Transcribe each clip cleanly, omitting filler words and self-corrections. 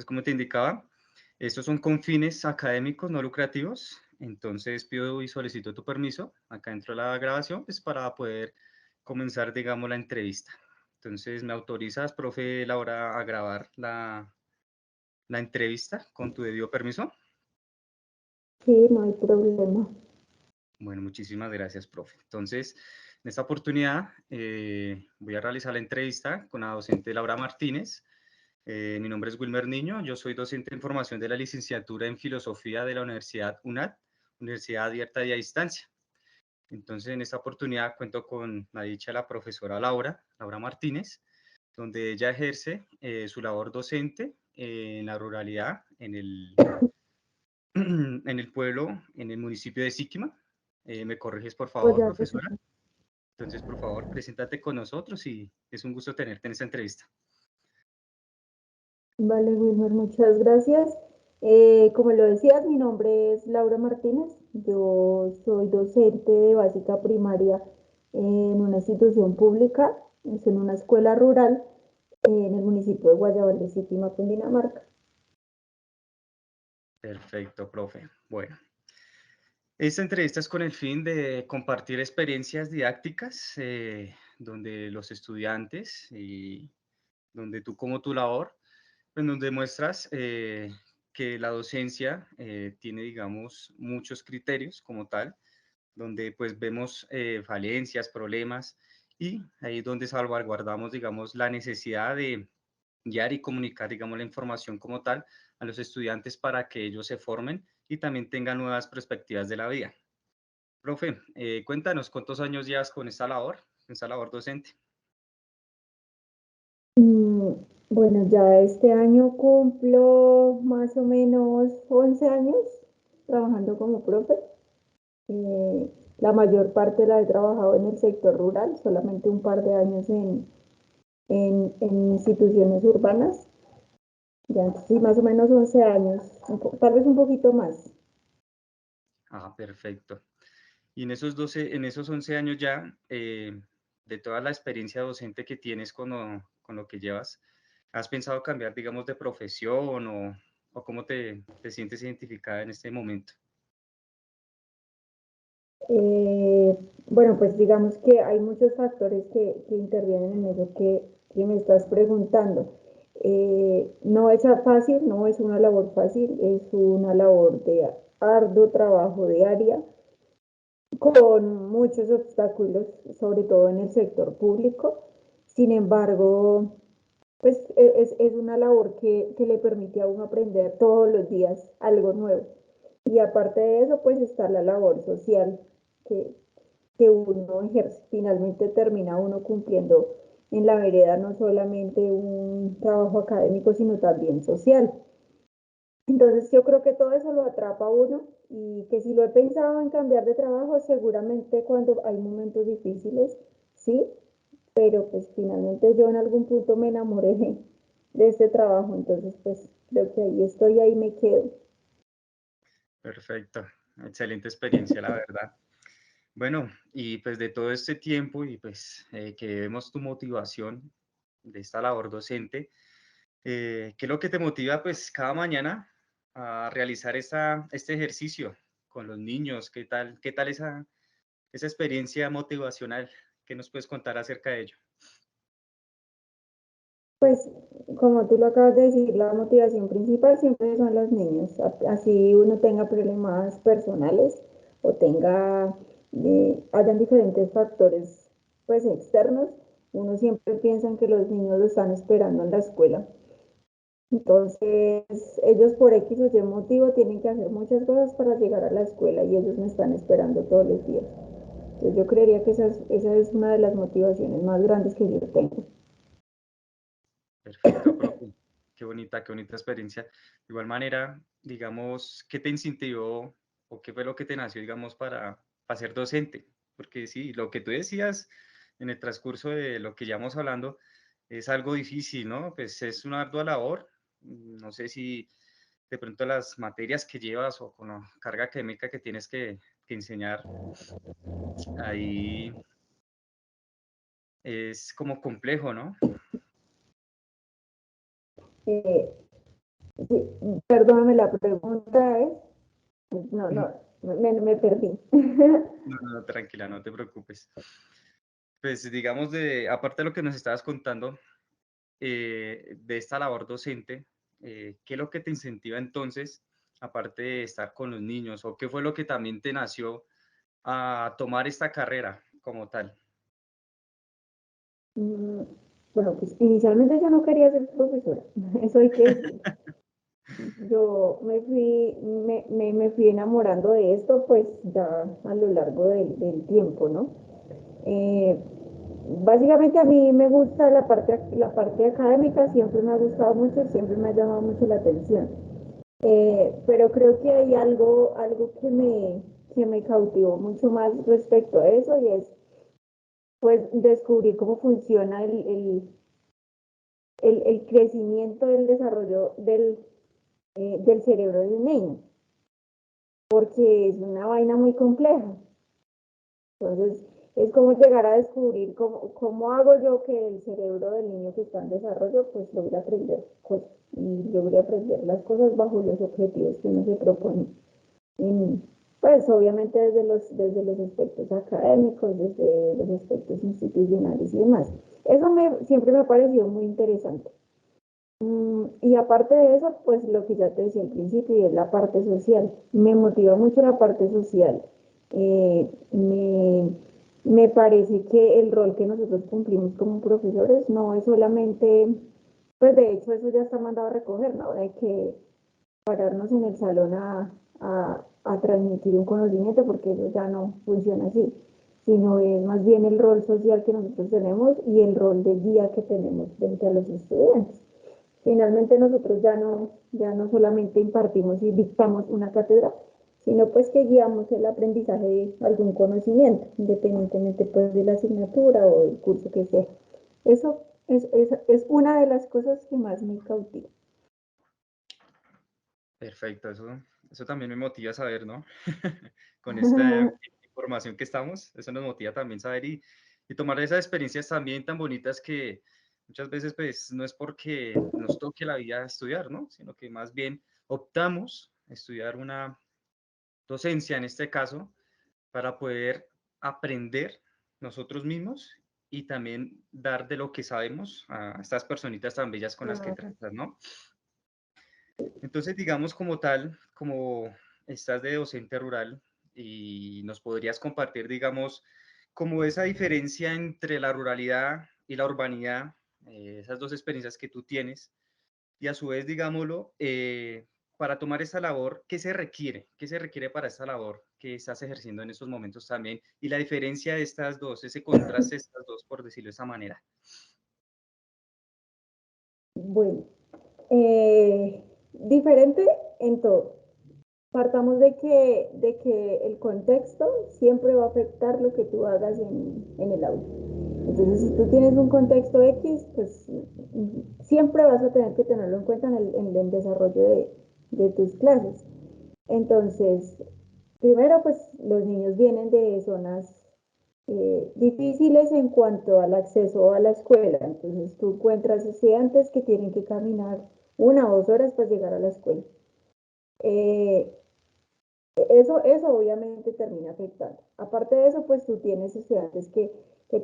Pues como te indicaba, estos son con fines académicos no lucrativos, entonces pido y solicito tu permiso acá dentro de la grabación, pues para poder comenzar, digamos, la entrevista. Entonces, ¿me autorizas, profe Laura, a grabar la entrevista con tu debido permiso? Sí, no hay problema. Bueno, muchísimas gracias, profe. Entonces, en esta oportunidad voy a realizar la entrevista con la docente Laura Martínez. Mi nombre es Wilmer Niño, yo soy docente en formación de la licenciatura en Filosofía de la Universidad UNAD, Universidad Abierta y a Distancia. Entonces, en esta oportunidad cuento con la dicha de la profesora Laura Martínez, donde ella ejerce su labor docente en la ruralidad, en el pueblo, en el municipio de Síquima. ¿Me corriges, por Pues favor, ya te profesora? escucho. Entonces, por favor, preséntate con nosotros y es un gusto tenerte en esta entrevista. Vale, Wilmer, muchas gracias. Como lo decías, mi nombre es Laura Martínez. Yo soy docente de básica primaria en una institución pública, es en una escuela rural en el municipio de Guayabal de Síquima, Cundinamarca. Perfecto, profe. Bueno, esta entrevista es con el fin de compartir experiencias didácticas donde los estudiantes y donde tú como tu labor, pues nos demuestras que la docencia tiene, digamos, muchos criterios como tal, donde pues vemos falencias, problemas y ahí es donde salvaguardamos, digamos, la necesidad de guiar y comunicar, digamos, la información como tal a los estudiantes para que ellos se formen y también tengan nuevas perspectivas de la vida. Profe, cuéntanos cuántos años llevas con esta labor docente. Mm, bueno, ya este año cumplo más o menos 11 años trabajando como profe. La mayor parte la he trabajado en el sector rural, solamente un par de años en instituciones urbanas. Ya, sí, más o menos 11 años, tal vez un poquito más. Ah, perfecto. Y en esos 11 años ya, de toda la experiencia docente que tienes con lo que llevas, ¿has pensado cambiar, digamos, de profesión o cómo te sientes identificada en este momento? Eh, bueno, pues digamos que hay muchos factores que intervienen en eso que me estás preguntando. No es fácil, no es una labor fácil, es una labor de arduo trabajo diaria, con muchos obstáculos, sobre todo en el sector público. Sin embargo, pues es una labor que le permite a uno aprender todos los días algo nuevo. Y aparte de eso, pues está la labor social que, que uno ejerce. Finalmente termina uno cumpliendo en la vereda no solamente un trabajo académico, sino también social. Entonces yo creo que todo eso lo atrapa a uno y que si lo he pensado en cambiar de trabajo, seguramente cuando hay momentos difíciles, sí, pero pues finalmente yo en algún punto me enamoré de este trabajo, entonces pues creo que ahí estoy, ahí me quedo. Perfecto, excelente experiencia, la verdad. Bueno, y pues de todo este tiempo y pues que vemos tu motivación de esta labor docente, ¿qué es lo que te motiva pues cada mañana a realizar este ejercicio con los niños? Qué tal esa experiencia motivacional? ¿Qué nos puedes contar acerca de ello? Pues como tú lo acabas de decir, la motivación principal siempre son los niños, así uno tenga problemas personales o hayan diferentes factores pues externos, uno siempre piensa en que los niños lo están esperando en la escuela. Entonces, ellos por X o Y motivo tienen que hacer muchas cosas para llegar a la escuela y ellos me están esperando todos los días. Entonces, yo creería que esa es una de las motivaciones más grandes que yo tengo. Perfecto, profe. Qué bonita experiencia. De igual manera, digamos, ¿qué te incentivó o qué fue lo que te nació, digamos, para ser docente? Porque sí, lo que tú decías en el transcurso de lo que llevamos hablando es algo difícil, ¿no? Pues es una ardua labor. No sé si de pronto las materias que llevas o con la carga académica que tienes que enseñar ahí es como complejo, ¿no? Eh, Sí, perdóname, la pregunta es, me perdí. No, no, no, tranquila, no te preocupes. Pues digamos, aparte de lo que nos estabas contando, de esta labor docente, ¿qué es lo que te incentiva entonces, aparte de estar con los niños, o qué fue lo que también te nació a tomar esta carrera como tal? Mm, Bueno, pues inicialmente yo no quería ser profesora, eso hay que decir. Yo me fui enamorando de esto, pues ya a lo largo del tiempo, ¿no? Eh, Básicamente a mí me gusta la parte académica, siempre me ha gustado mucho, siempre me ha llamado mucho la atención. Pero creo que hay algo que me cautivó mucho más respecto a eso y es pues descubrir cómo funciona el crecimiento, el desarrollo del cerebro de un niño, porque es una vaina muy compleja. Entonces, es como llegar a descubrir cómo hago yo que el cerebro del niño que está en desarrollo pues logre aprender cosas y logre aprender las cosas bajo los objetivos que uno se propone. Y, pues obviamente desde los aspectos académicos, desde los aspectos institucionales y demás. Siempre me ha parecido muy interesante. Y aparte de eso, pues lo que ya te decía al principio, y es la parte social. Me motiva mucho la parte social. Eh, me, Me parece que el rol que nosotros cumplimos como profesores no es solamente, pues de hecho eso ya está mandado a recoger, ¿no? Hay que pararnos en el salón a transmitir un conocimiento porque eso ya no funciona así, sino es más bien el rol social que nosotros tenemos y el rol de guía que tenemos frente a los estudiantes. Finalmente nosotros ya no solamente impartimos y dictamos una cátedra, sino pues que guiamos el aprendizaje de algún conocimiento, independientemente pues de la asignatura o del curso que sea. Eso es una de las cosas que más me cautiva. Perfecto, eso también me motiva a saber, ¿no? Con esta información que estamos, eso nos motiva también saber y tomar esas experiencias también tan bonitas que muchas veces pues no es porque nos toque la vida estudiar, ¿no? Sino que más bien optamos a estudiar una docencia en este caso para poder aprender nosotros mismos y también dar de lo que sabemos a estas personitas tan bellas con las que Claro. tratas, ¿no? Entonces, digamos como tal, como estás de docente rural y nos podrías compartir, digamos, como esa diferencia entre la ruralidad y la urbanidad, esas dos experiencias que tú tienes, y a su vez, digámoslo, para tomar esa labor, ¿qué se requiere? ¿Qué se requiere para esta labor que estás ejerciendo en estos momentos también? Y la diferencia de estas dos, ese contraste de estas dos, por decirlo de esa manera. Bueno, diferente en todo. Partamos de que el contexto siempre va a afectar lo que tú hagas en el aula. Entonces, si tú tienes un contexto X, pues siempre vas a tener que tenerlo en cuenta en el desarrollo de tus clases. Entonces, primero, pues los niños vienen de zonas difíciles en cuanto al acceso a la escuela. Entonces, tú encuentras estudiantes que tienen que caminar 1 o 2 horas para llegar a la escuela. Eh, eso obviamente termina afectando. Aparte de eso, pues tú tienes estudiantes que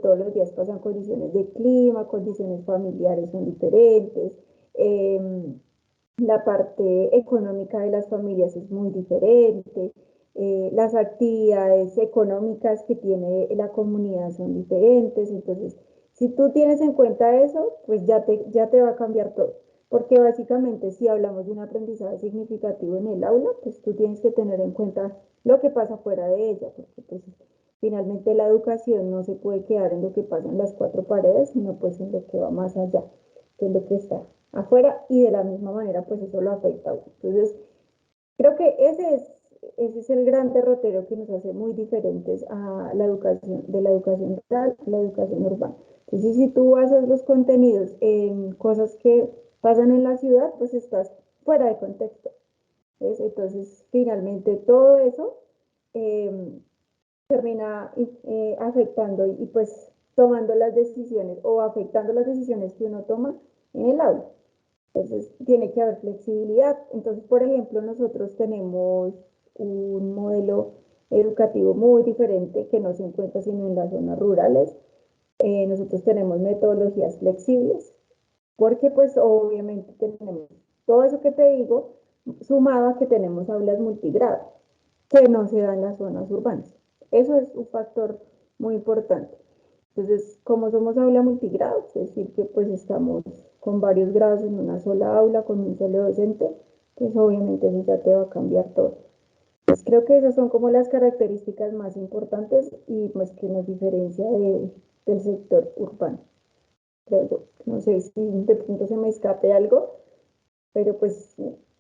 todos los días pasan condiciones de clima, condiciones familiares son diferentes. La parte económica de las familias es muy diferente. Las actividades económicas que tiene la comunidad son diferentes. Entonces, si tú tienes en cuenta eso, pues ya te va a cambiar todo. Porque básicamente si hablamos de un aprendizaje significativo en el aula, pues tú tienes que tener en cuenta lo que pasa fuera de ella, porque pues finalmente la educación no se puede quedar en lo que pasa en las cuatro paredes, sino pues en lo que va más allá, que es lo que está afuera y de la misma manera pues eso lo afecta a uno. Entonces, creo que ese es el gran derrotero que nos hace muy diferentes a la educación, de la educación rural a la educación urbana. Entonces, si tú haces los contenidos en cosas que pasan en la ciudad, pues estás fuera de contexto. ¿Ves? Entonces, finalmente todo eso eh, termina afectando pues tomando las decisiones o afectando las decisiones que uno toma en el aula. Entonces, tiene que haber flexibilidad. Entonces, por ejemplo, nosotros tenemos un modelo educativo muy diferente que no se encuentra sino en las zonas rurales. Nosotros tenemos metodologías flexibles, porque pues obviamente tenemos todo eso que te digo, sumado a que tenemos aulas multigrado, que no se dan en las zonas urbanas. Eso es un factor muy importante. Entonces, como somos aula multigrado, es decir, que pues estamos con varios grados en una sola aula, con un solo docente, pues obviamente eso ya te va a cambiar todo. Pues creo que esas son como las características más importantes y pues que nos diferencia del sector urbano, creo yo. No sé si de pronto se me escape algo, pero pues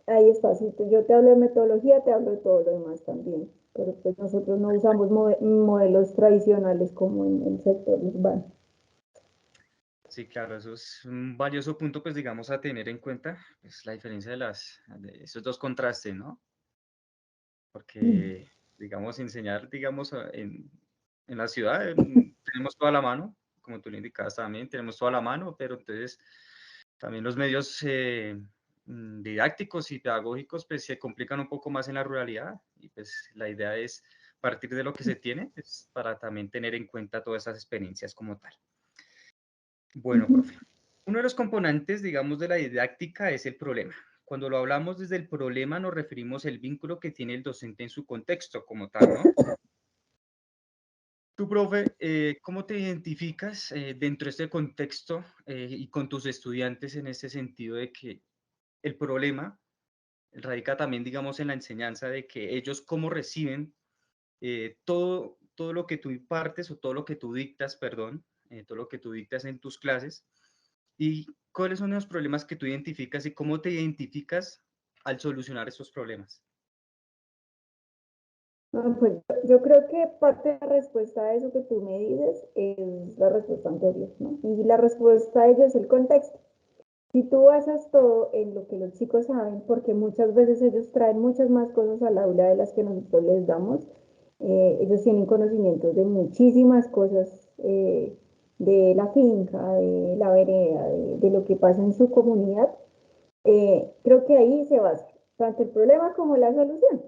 ahí está. Si yo te hablo de metodología, te hablo de todo lo demás también. Pero pues nosotros no usamos modelos tradicionales como en el sector urbano. Sí, claro, eso es un valioso punto, pues digamos, a tener en cuenta, pues la diferencia de esos dos contrastes, ¿no? Porque, digamos, enseñar, digamos, en la ciudad tenemos toda la mano, como tú lo indicabas también, tenemos toda la mano, pero entonces también los medios didácticos y pedagógicos pues se complican un poco más en la ruralidad y pues la idea es partir de lo que se tiene pues, para también tener en cuenta todas esas experiencias como tal. Bueno, profe, uno de los componentes, digamos, de la didáctica es el problema. Cuando lo hablamos desde el problema nos referimos al vínculo que tiene el docente en su contexto como tal, ¿no? Tú, profe, ¿cómo te identificas dentro de este contexto y con tus estudiantes en ese sentido de que el problema radica también, digamos, en la enseñanza de que ellos cómo reciben todo lo que tú impartes o todo lo que tú dictas, perdón, todo lo que tú dictas en tus clases y cuáles son los problemas que tú identificas y cómo te identificas al solucionar esos problemas? No, pues yo creo que parte de la respuesta a eso que tú me dices es la respuesta anterior, ¿no? Y la respuesta a ello es el contexto. Si tú basas todo en lo que los chicos saben, porque muchas veces ellos traen muchas más cosas al aula de las que nosotros les damos, ellos tienen conocimientos de muchísimas cosas, de la finca, de la vereda, de lo que pasa en su comunidad. Creo que ahí se basa tanto el problema como la solución.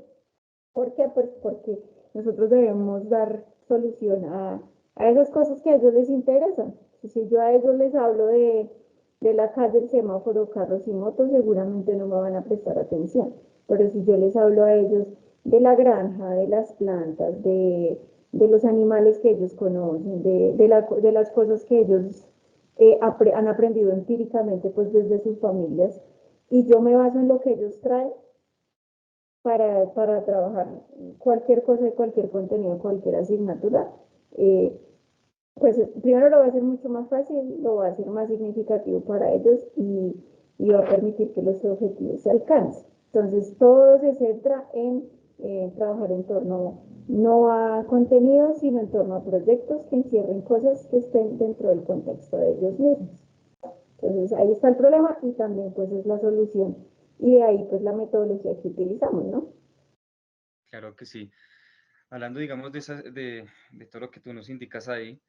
¿Por qué? Pues porque nosotros debemos dar solución a esas cosas que a ellos les interesan. Si yo a ellos les hablo de la calle, el semáforo, carros y motos, seguramente no me van a prestar atención. Pero si yo les hablo a ellos de la granja, de las plantas, de los animales que ellos conocen, de las cosas que ellos han aprendido empíricamente pues desde sus familias, y yo me baso en lo que ellos traen, para trabajar cualquier cosa y cualquier contenido, cualquier asignatura, eh, pues primero lo va a hacer mucho más fácil, lo va a hacer más significativo para ellos y va a permitir que los objetivos se alcancen. Entonces, todo se centra en trabajar en torno no a contenidos, sino en torno a proyectos que encierren cosas que estén dentro del contexto de ellos mismos. Entonces, ahí está el problema y también pues es la solución. Y de ahí pues la metodología que utilizamos, ¿no? Claro que sí. Hablando, digamos, de todo lo que tú nos indicas ahí,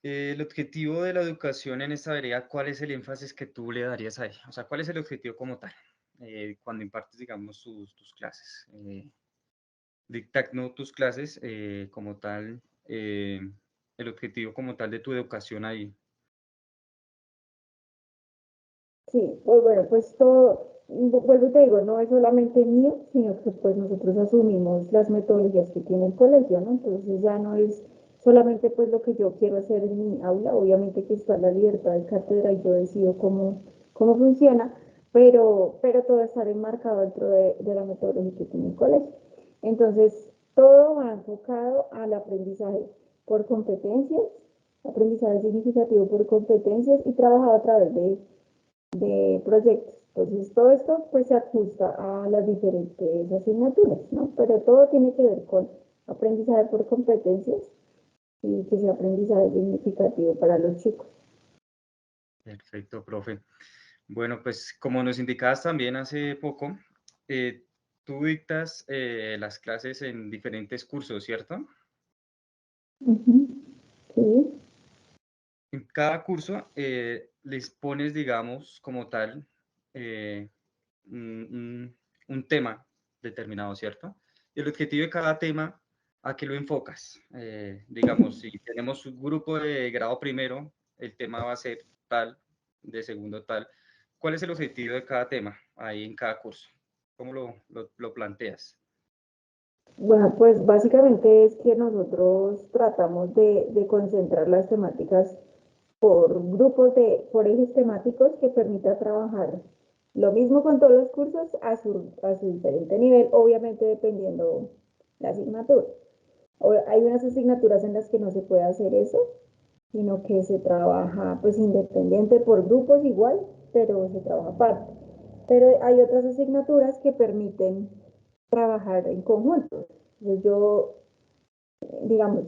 el objetivo de la educación en esta vereda, ¿cuál es el énfasis que tú le darías ahí? O sea, ¿cuál es el objetivo como tal cuando impartes, digamos, tus clases? Dictando tus clases como tal, el objetivo como tal de tu educación ahí. Sí, pues bueno, pues todo, vuelvo y te digo, no es solamente mío, sino que pues nosotros asumimos las metodologías que tiene el colegio, ¿no? Entonces ya no es solamente pues lo que yo quiero hacer en mi aula, obviamente que está la libertad de cátedra y yo decido cómo funciona, pero todo está enmarcado dentro de la metodología que tiene el colegio. Entonces, todo va enfocado al aprendizaje por competencias, aprendizaje significativo por competencias y trabajado a través de proyectos. Entonces, todo esto pues se ajusta a las diferentes asignaturas, ¿no? Pero todo tiene que ver con aprendizaje por competencias y que sea aprendizaje significativo para los chicos. Perfecto, profe. Bueno, pues como nos indicabas también hace poco, tú dictas las clases en diferentes cursos, ¿cierto? Ujú. Sí. En cada curso les pones, digamos, como tal, eh, un tema determinado, ¿cierto? Y el objetivo de cada tema, ¿a qué lo enfocas? Digamos, si tenemos un grupo de grado primero, el tema va a ser tal, de segundo tal. ¿Cuál es el objetivo de cada tema ahí en cada curso? ¿Cómo lo planteas? Bueno, pues básicamente es que nosotros tratamos de concentrar las temáticas por grupos por ejes temáticos que permita trabajar lo mismo con todos los cursos a su diferente nivel, obviamente dependiendo la asignatura. Hay unas asignaturas en las que no se puede hacer eso, sino que se trabaja pues independiente por grupos igual, pero se trabaja aparte. Pero hay otras asignaturas que permiten trabajar en conjunto. Entonces yo, digamos,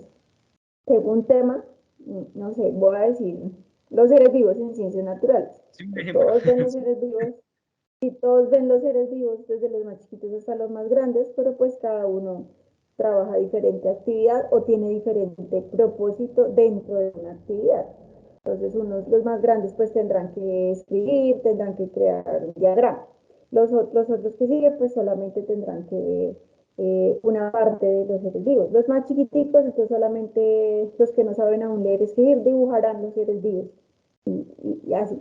tengo un tema, no sé, voy a decir los seres vivos en ciencias naturales. Sí, un ejemplo. Todos ven los seres vivos y todos ven los seres vivos desde los más chiquitos hasta los más grandes, pero pues cada uno trabaja diferente actividad o tiene diferente propósito dentro de una actividad. Entonces, los más grandes pues tendrán que escribir, tendrán que crear un diagrama. Los otros que siguen pues solamente tendrán que ver una parte de los seres vivos. Los más chiquiticos, entonces solamente los que no saben aún leer, escribir, dibujarán los seres vivos. Y así,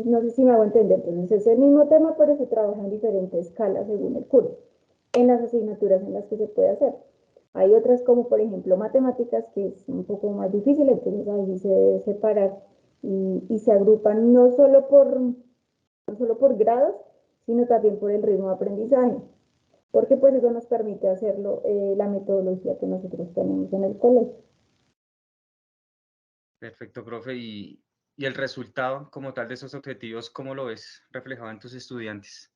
no sé si me hago entender. Entonces es el mismo tema, pero se trabaja en diferentes escalas según el curso, en las asignaturas en las que se puede hacer. Hay otras como por ejemplo matemáticas, que es un poco más difícil, entonces ahí sí se debe separar y se agrupan no solo por grados, sino también por el ritmo de aprendizaje, porque pues eso nos permite hacerlo la metodología que nosotros tenemos en el colegio. Perfecto, profe. Y el resultado como tal de esos objetivos, ¿cómo lo ves reflejado en tus estudiantes?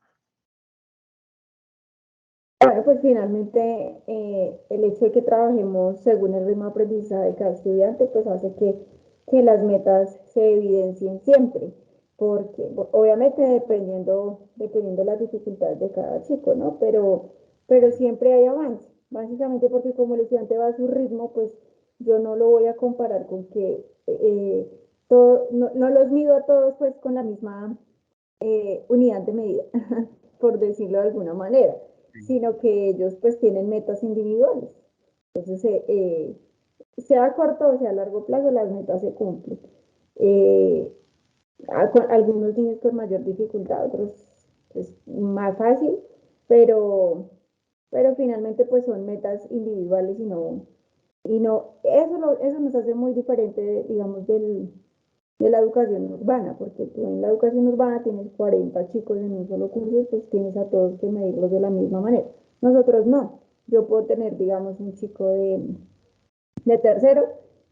Bueno, pues finalmente el hecho de que trabajemos según el ritmo de aprendizaje de cada estudiante, pues hace que las metas se evidencien siempre, porque obviamente dependiendo las dificultades de cada chico, ¿no? Pero siempre hay avance, básicamente porque como el estudiante va a su ritmo, pues yo no lo voy a comparar con que no los mido a todos pues con la misma unidad de medida, por decirlo de alguna manera, Sí. sino que ellos pues tienen metas individuales. Entonces, sea a corto o sea a largo plazo, las metas se cumplen. Eh, Algunos niños con mayor dificultad, otros pues, más fácil, pero, pero finalmente pues son metas individuales eso nos hace muy diferente, digamos, de la educación urbana, porque tú en la educación urbana tienes 40 chicos en un solo curso, pues tienes a todos que medirlos de la misma manera. Nosotros no. Yo puedo tener, digamos, un chico de tercero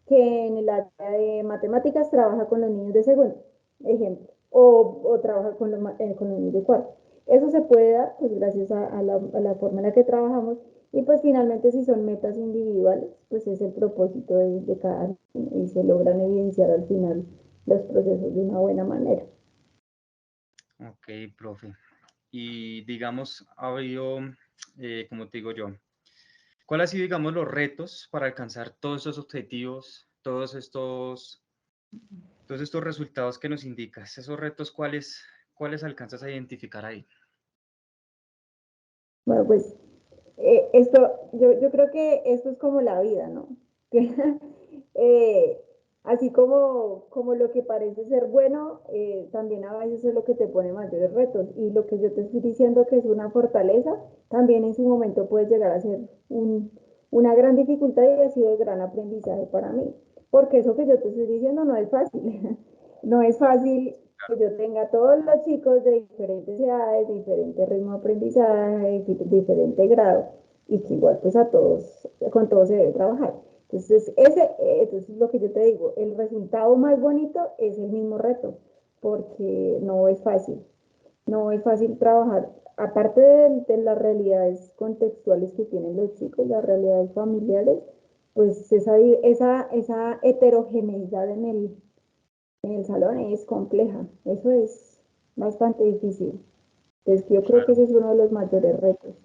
que en el área de matemáticas trabaja con los niños de segundo, ejemplo, o trabaja con los niños de cuarto. Eso se puede dar pues gracias a la forma en la que trabajamos y pues finalmente si son metas individuales, pues es el propósito de cada niño y se logran evidenciar al final los procesos de una buena manera. Ok, profe. Y digamos, ha habido, como te digo yo, ¿cuál ha sido, digamos, los retos para alcanzar todos esos objetivos, todos estos resultados que nos indicas? Esos retos, ¿cuáles alcanzas a identificar ahí? Bueno, pues yo creo que esto es como la vida, ¿no? Que, eh, así como lo que parece ser bueno, también a veces es lo que te pone mayores retos. Y lo que yo te estoy diciendo que es una fortaleza, también en su momento puede llegar a ser una gran dificultad y ha sido de gran aprendizaje para mí. Porque eso que yo te estoy diciendo no es fácil. No es fácil que yo tenga todos los chicos de diferentes edades, de diferente ritmo de aprendizaje, de diferente grado, y que igual pues con todos se debe trabajar. Entonces es lo que yo te digo, el resultado más bonito es el mismo reto, porque no es fácil trabajar, aparte de las realidades contextuales que tienen los chicos, las realidades familiares, pues esa heterogeneidad en el salón es compleja, eso es bastante difícil. Entonces yo creo que Claro. ese es uno de los mayores retos.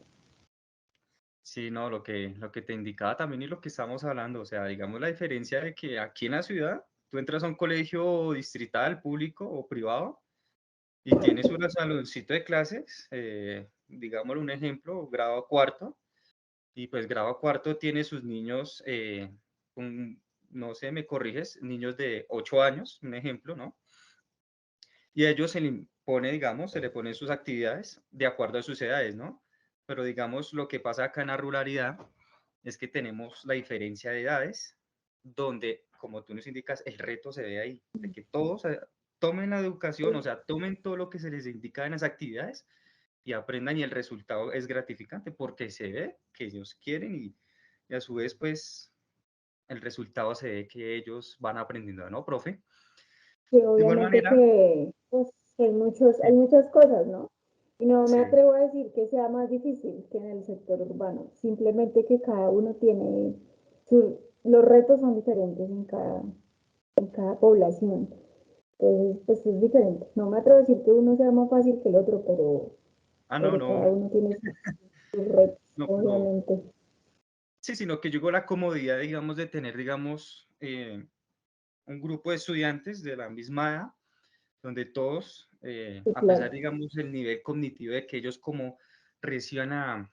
Sí, no, lo que te indicaba también y lo que estamos hablando, o sea, digamos la diferencia de que aquí en la ciudad, tú entras a un colegio distrital, público o privado, y tiene su saloncito de clases, digámoslo un ejemplo, grado cuarto, y pues grado cuarto tiene sus niños, no sé, me corriges, niños de 8 años, un ejemplo, ¿no? Y a ellos se le pone, digamos, se le ponen sus actividades de acuerdo a sus edades, ¿no? Pero digamos, lo que pasa acá en la ruralidad es que tenemos la diferencia de edades, donde, como tú nos indicas, el reto se ve ahí, de que todos tomen la educación, o sea, tomen todo lo que se les indica en las actividades y aprendan y el resultado es gratificante porque se ve que ellos quieren y a su vez, pues, el resultado se ve que ellos van aprendiendo, ¿no, profe? Sí, De igual obviamente manera, que pues, hay sí, muchas cosas, ¿no? Y no me sí. atrevo a decir que sea más difícil que en el sector urbano, simplemente que cada uno tiene, los retos son diferentes en cada población. Entonces, pues es diferente. No me atrevo a decir que uno sea más fácil que el otro, Ah, no, pero no, cada uno tiene sus retos, no, pero obviamente. sí, sino que llegó la comodidad, digamos, de tener, digamos, un grupo de estudiantes de la misma edad, donde todos, Sí, a pesar, claro. digamos, del nivel cognitivo de que ellos como reciban,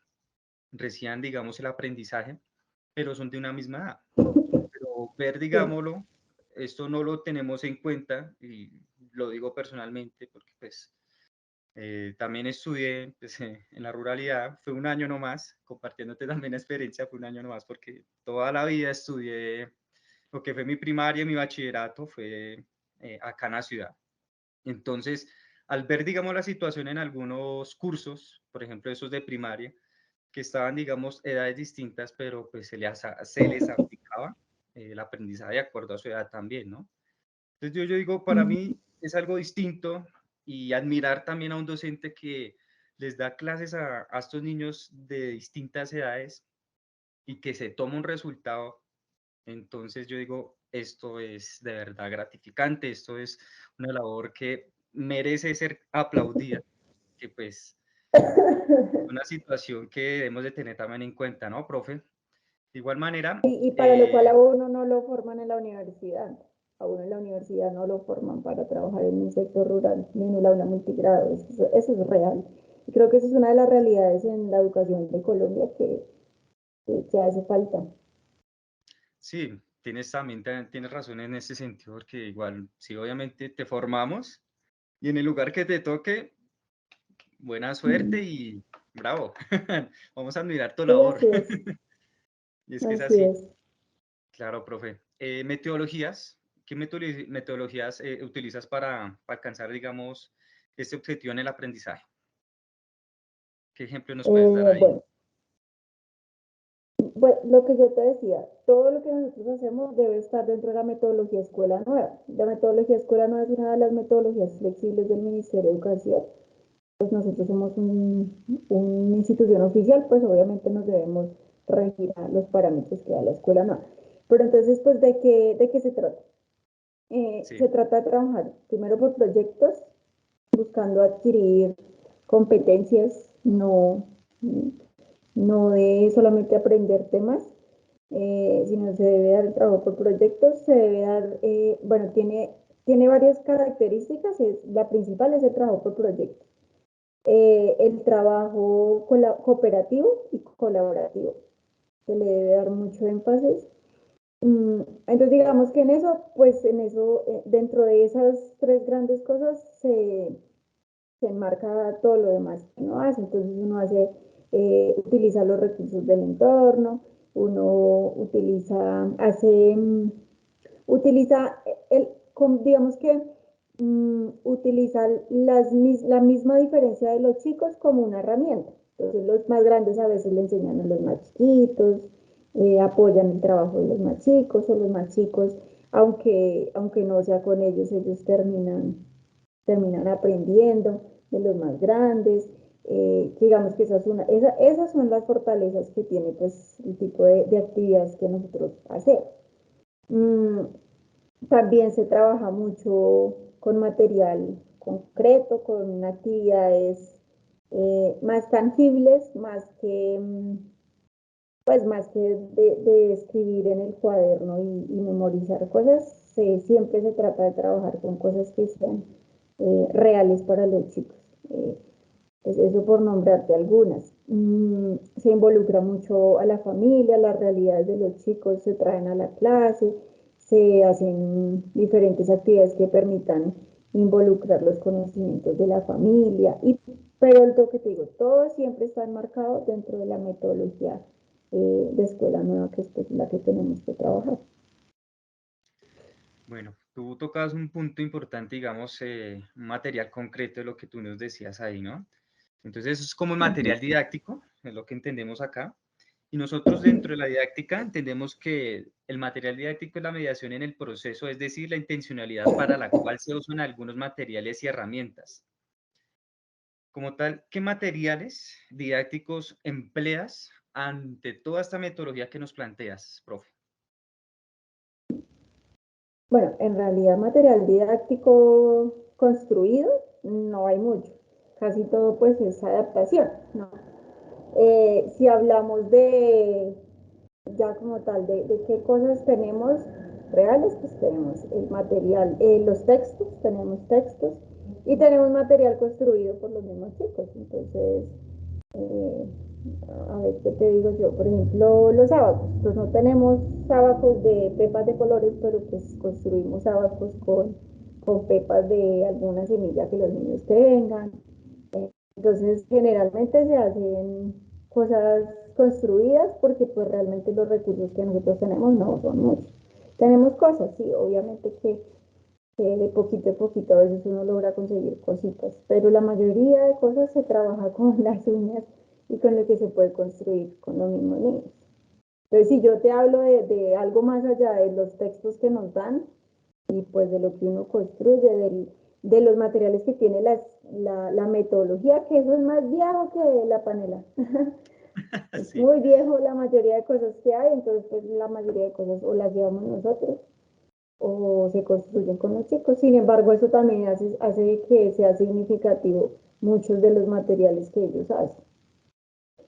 reciban, digamos, el aprendizaje, pero son de una misma edad. Pero ver, Sí. digámoslo, esto no lo tenemos en cuenta y lo digo personalmente porque pues también estudié pues, en la ruralidad, fue un año nomás, compartiéndote también la experiencia, fue un año nomás porque toda la vida estudié lo que fue mi primaria y mi bachillerato fue acá en la ciudad. Entonces, al ver, digamos, la situación en algunos cursos, por ejemplo, esos de primaria, que estaban, digamos, edades distintas, pero pues se les aplicaba el aprendizaje de acuerdo a su edad también, ¿no? Entonces yo digo, para Ujú. mí es algo distinto y admirar también a un docente que les da clases a estos niños de distintas edades y que se toma un resultado. Entonces yo digo, esto es de verdad gratificante, esto es una labor que merece ser aplaudida, que pues una situación que debemos de tener también en cuenta, ¿no, profe? De igual manera, Y para lo cual a uno no lo forman en la universidad. A uno en la universidad no lo forman para trabajar en un sector rural, ni en un aula multigrado. Eso es real. Y creo que eso es una de las realidades en la educación de Colombia que hace falta. sí, tienes también tienes razón en ese sentido, porque igual, sí, obviamente te formamos y en el lugar que te toque, buena suerte Mm. y bravo. Vamos a admirar tu Sí, labor. así es. Y es que es Así así. es. Claro, profe. Metodologías, ¿qué metodologías utilizas para alcanzar, digamos, este objetivo en el aprendizaje? ¿Qué ejemplo nos puedes dar ahí? Bueno, bueno, lo que yo te decía, todo lo que nosotros hacemos debe estar dentro de la metodología Escuela Nueva. La metodología Escuela Nueva es una de las metodologías flexibles del Ministerio de Educación. Pues nosotros somos una institución oficial, pues obviamente nos debemos regir a los parámetros que da la Escuela Nueva. Pero entonces, pues, de qué se trata? Sí, Se trata de trabajar primero por proyectos, buscando adquirir competencias, no de solamente aprender temas, sino se debe dar el trabajo por proyectos, se debe dar, bueno, tiene varias características, la principal es el trabajo por proyectos, el trabajo cooperativo y colaborativo, se le debe dar mucho énfasis. Entonces digamos que en eso, pues en eso, dentro de esas tres grandes cosas se enmarca todo lo demás que uno hace. Entonces uno utiliza los recursos del entorno, uno utiliza digamos que utiliza la misma diferencia de los chicos como una herramienta. Entonces los más grandes a veces le enseñan a los más chiquitos, apoyan el trabajo de los más chicos o los más chicos, aunque no sea con ellos, ellos terminan aprendiendo de los más grandes. Digamos que esas son las fortalezas que tiene pues el tipo de actividades que nosotros hacemos. Mm, También se trabaja mucho con material concreto, con actividades más tangibles, más que de escribir en el cuaderno y memorizar cosas. Siempre se trata de trabajar con cosas que sean reales para los chicos. Pues eso por nombrarte algunas. Se involucra mucho a la familia, las realidades de los chicos se traen a la clase, se hacen diferentes actividades que permitan involucrar los conocimientos de la familia, pero el toque te digo, todo siempre está enmarcado dentro de la metodología de escuela nueva, que es pues, la que tenemos que trabajar. Bueno, tú tocas un punto importante, digamos, un material concreto de lo que tú nos decías ahí, ¿no? Entonces, eso es como material didáctico, es lo que entendemos acá. Y nosotros dentro de la didáctica entendemos que el material didáctico es la mediación en el proceso, es decir, la intencionalidad para la cual se usan algunos materiales y herramientas. Como tal, ¿qué materiales didácticos empleas ante toda esta metodología que nos planteas, profe? Bueno, en realidad material didáctico construido no hay mucho. Casi todo pues es adaptación, ¿no? Si hablamos de ya como tal, de qué cosas tenemos reales, pues tenemos el material, los textos, tenemos textos y tenemos material construido por los mismos chicos. Entonces, eh, a ver qué te digo yo, por ejemplo, los abacos. Pues no tenemos abacos de pepas de colores, pero pues construimos abacos con pepas de alguna semilla que los niños tengan. Entonces, generalmente se hacen cosas construidas porque pues realmente los recursos que nosotros tenemos no son muchos. Tenemos cosas, sí, obviamente que de poquito a poquito a veces uno logra conseguir cositas, pero la mayoría de cosas se trabaja con las uñas y con lo que se puede construir con los mismos niños. Entonces, si yo te hablo de algo más allá de los textos que nos dan y pues de lo que uno construye, de los materiales que tiene la metodología, que eso es más viejo que la panela. Es Sí. muy viejo la mayoría de cosas que hay, entonces pues la mayoría de cosas o las llevamos nosotros o se construyen con los chicos. Sin embargo, eso también hace que sea significativo muchos de los materiales que ellos hacen.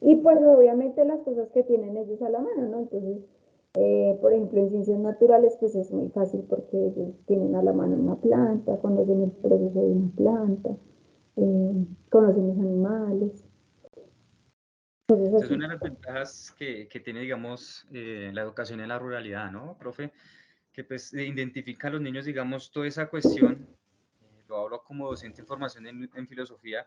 Y pues obviamente las cosas que tienen ellos a la mano, ¿no? Entonces, por ejemplo, en ciencias naturales, pues es muy fácil porque ellos tienen a la mano una planta, conocen el proceso de una planta, conocen los animales, cosas Esa es así. una de las ventajas que tiene, digamos, la educación en la ruralidad, ¿no, profe? Que pues identifica a los niños, digamos, toda esa cuestión, lo hablo como docente en formación en filosofía,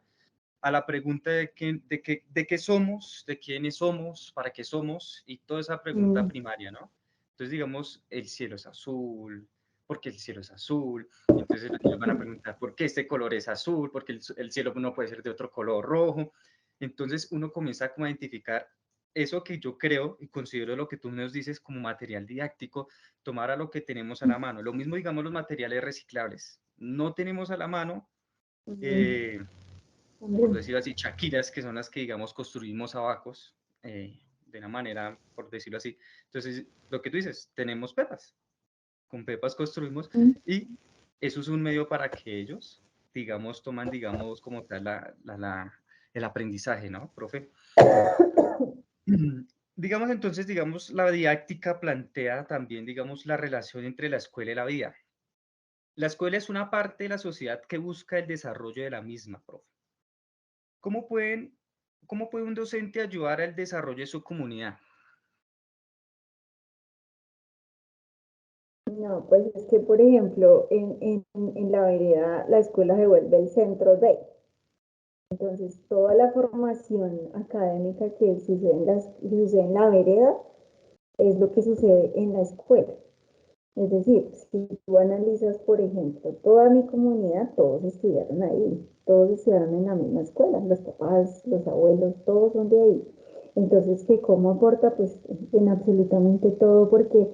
a la pregunta de qué somos, de quiénes somos, para qué somos, y toda esa pregunta Mm, primaria, ¿no? Entonces, digamos, el cielo es azul, ¿por qué el cielo es azul? Entonces los niños van a preguntar, ¿por qué este color es azul? ¿Por qué el cielo no puede ser de otro color rojo? Entonces uno comienza como a identificar eso que yo creo y considero lo que tú nos dices como material didáctico, tomar a lo que tenemos a la mano. Lo mismo, digamos, los materiales reciclables. No tenemos a la mano, eh, por también. decirlo así, chaquiras, que son las que, digamos, construimos abacos, de una manera, por decirlo así. Entonces, lo que tú dices, tenemos pepas, con pepas construimos Mm. y eso es un medio para que ellos, digamos, toman, digamos, como tal el aprendizaje, ¿no, profe? Digamos entonces, digamos, la didáctica plantea también, digamos, la relación entre la escuela y la vida. La escuela es una parte de la sociedad que busca el desarrollo de la misma, profe. ¿Cómo pueden, cómo puede un docente ayudar al desarrollo de su comunidad? No, pues es que, por ejemplo, en la vereda la escuela se vuelve el centro de. Entonces, toda la formación académica que sucede en la vereda es lo que sucede en la escuela. Es decir, si tú analizas, por ejemplo, toda mi comunidad, todos estudiaron ahí, todos estudiaron en la misma escuela, los papás, los abuelos, todos son de ahí. Entonces, ¿qué cómo aporta? Pues en absolutamente todo, porque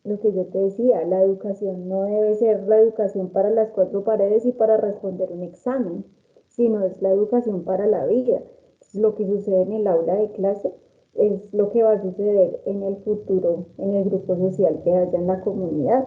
lo que yo te decía, la educación no debe ser la educación para las cuatro paredes y para responder un examen, sino es la educación para la vida. Entonces, lo que sucede en el aula de clase es lo que va a suceder en el futuro, en el grupo social que haya en la comunidad.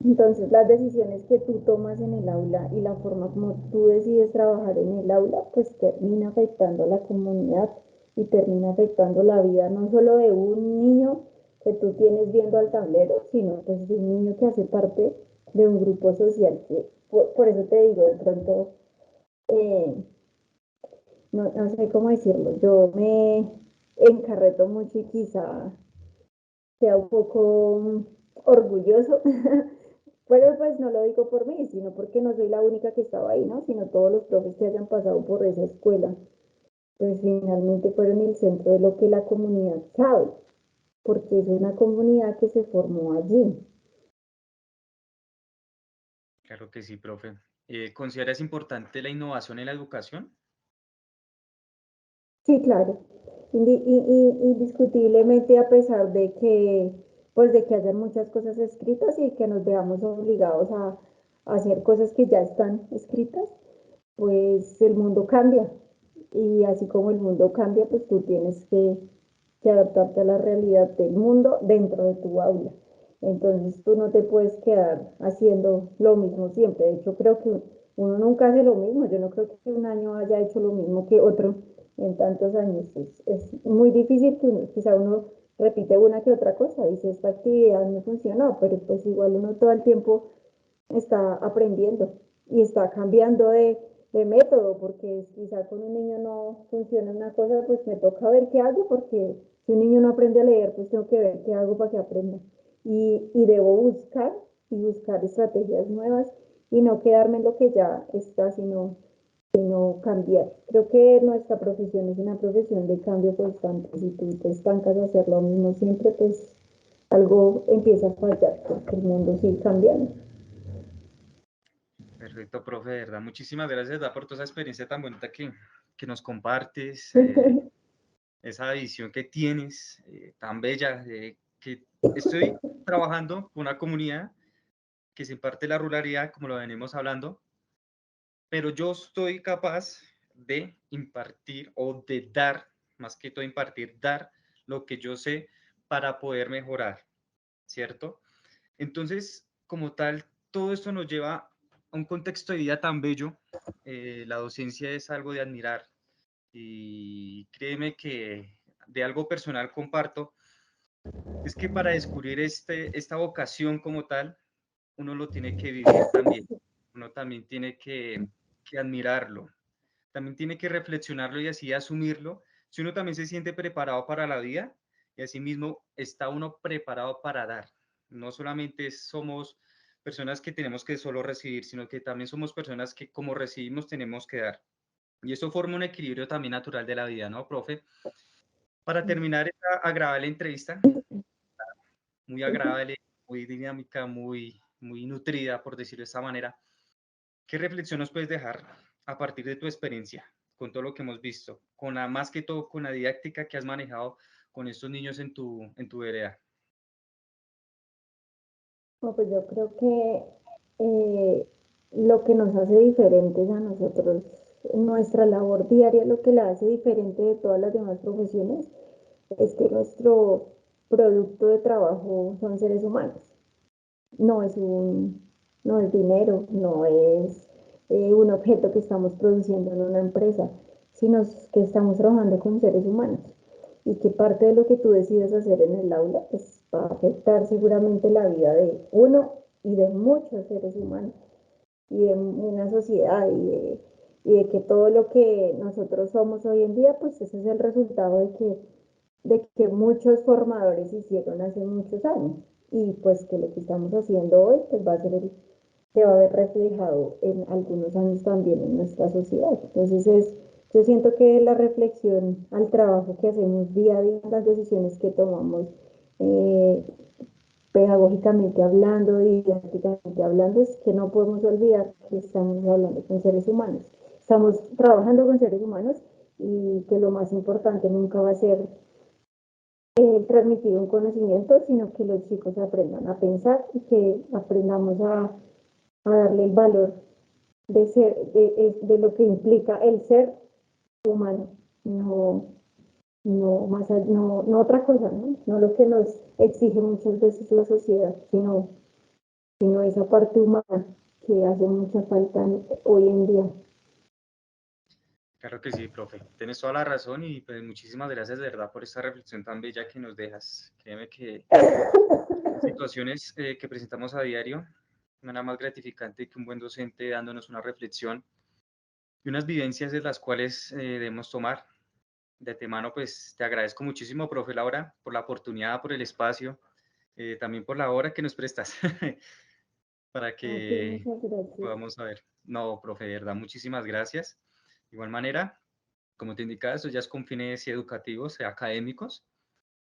Entonces, las decisiones que tú tomas en el aula y la forma como tú decides trabajar en el aula, pues termina afectando a la comunidad y termina afectando la vida no solo de un niño que tú tienes viendo al tablero, sino pues de un niño que hace parte de un grupo social por eso te digo, de pronto, eh, no sé cómo decirlo, yo me encarreto mucho y quizá sea un poco orgulloso, pero pues no lo digo por mí, sino porque no soy la única que estaba ahí, ¿no? Sino todos los profes que hayan pasado por esa escuela, pues finalmente fueron el centro de lo que la comunidad sabe, porque es una comunidad que se formó allí. Claro que sí, profe. ¿Consideras importante la innovación en la educación? Sí, claro. Indiscutiblemente, a pesar de que, pues, de que hayan muchas cosas escritas y que nos veamos obligados a hacer cosas que ya están escritas, pues el mundo cambia. Y así como el mundo cambia, pues tú tienes que adaptarte a la realidad del mundo dentro de tu aula. Entonces tú no te puedes quedar haciendo lo mismo siempre. De hecho, creo que uno nunca hace lo mismo. Yo no creo que un año haya hecho lo mismo que otro en tantos años. Es muy difícil que quizá uno repite una que otra cosa. Dice, esta actividad no funcionó, pero pues igual uno todo el tiempo está aprendiendo y está cambiando de método, porque quizá con un niño no funciona una cosa, pues me toca ver qué hago, porque si un niño no aprende a leer, pues tengo que ver qué hago para que aprenda. Y debo buscar y buscar estrategias nuevas y no quedarme en lo que ya está, sino cambiar. Creo que nuestra profesión es una profesión de cambio constante. Si tú te estancas a hacer lo mismo siempre, pues algo empieza a fallar, porque el mundo sigue cambiando. Perfecto, profe, de verdad. Muchísimas gracias, de verdad, por toda esa experiencia tan bonita que nos compartes, esa visión que tienes, tan bella, que estoy trabajando con una comunidad que se imparte la ruralidad, como lo venimos hablando, pero yo estoy capaz de impartir o de dar, más que todo impartir, dar lo que yo sé para poder mejorar, ¿cierto? Entonces, como tal, todo esto nos lleva a un contexto de vida tan bello. La docencia es algo de admirar y créeme que de algo personal comparto, es que para descubrir esta vocación como tal, uno lo tiene que vivir también, uno también tiene que admirarlo, también tiene que reflexionarlo y así asumirlo. Si uno también se siente preparado para la vida y asimismo está uno preparado para dar. No solamente somos personas que tenemos que solo recibir, sino que también somos personas que como recibimos tenemos que dar. Y eso forma un equilibrio también natural de la vida, ¿no, profe? Para terminar esta agradable entrevista, muy agradable, muy dinámica, muy nutrida, por decirlo de esta manera, ¿qué reflexión nos puedes dejar a partir de tu experiencia, con todo lo que hemos visto, con la, más que todo con la didáctica que has manejado con estos niños en tu vereda? No, pues yo creo que lo que nos hace diferentes a nosotros, nuestra labor diaria, lo que la hace diferente de todas las demás profesiones, es que nuestro producto de trabajo son seres humanos. No es no es dinero, no es un objeto que estamos produciendo en una empresa, sino que estamos trabajando con seres humanos y que parte de lo que tú decides hacer en el aula pues, va a afectar seguramente la vida de uno y de muchos seres humanos y de una sociedad y de que todo lo que nosotros somos hoy en día, pues ese es el resultado de que muchos formadores hicieron hace muchos años y pues que lo que estamos haciendo hoy pues va a ser se va a ver reflejado en algunos años también en nuestra sociedad. Entonces yo siento que la reflexión al trabajo que hacemos día a día, las decisiones que tomamos eh, pedagógicamente hablando, didácticamente hablando, es que no podemos olvidar que estamos hablando con seres humanos. Estamos trabajando con seres humanos y que lo más importante nunca va a ser transmitir un conocimiento, sino que los chicos aprendan a pensar y que aprendamos a darle el valor de ser, de lo que implica el ser humano, no, no otra cosa, ¿no? No lo que nos exige muchas veces la sociedad, sino esa parte humana que hace mucha falta hoy en día. Claro que sí, profe. Tienes toda la razón y pues muchísimas gracias de verdad por esta reflexión tan bella que nos dejas. Créeme que situaciones que presentamos a diario nada más gratificante que un buen docente dándonos una reflexión y unas vivencias de las cuales debemos tomar. De antemano, pues te agradezco muchísimo, profe Laura, por la oportunidad, por el espacio, también por la hora que nos prestas para A ti, que muchas gracias. podamos saber. No, profe, de verdad, muchísimas gracias. De igual manera, como te indicaba, eso ya es con fines educativos, académicos,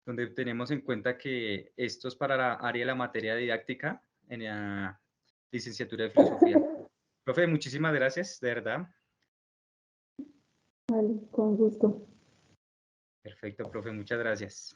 donde tenemos en cuenta que esto es para la área de la materia didáctica en la licenciatura de filosofía. Profe, muchísimas gracias, de verdad. Vale, con gusto. Perfecto, profe, muchas gracias.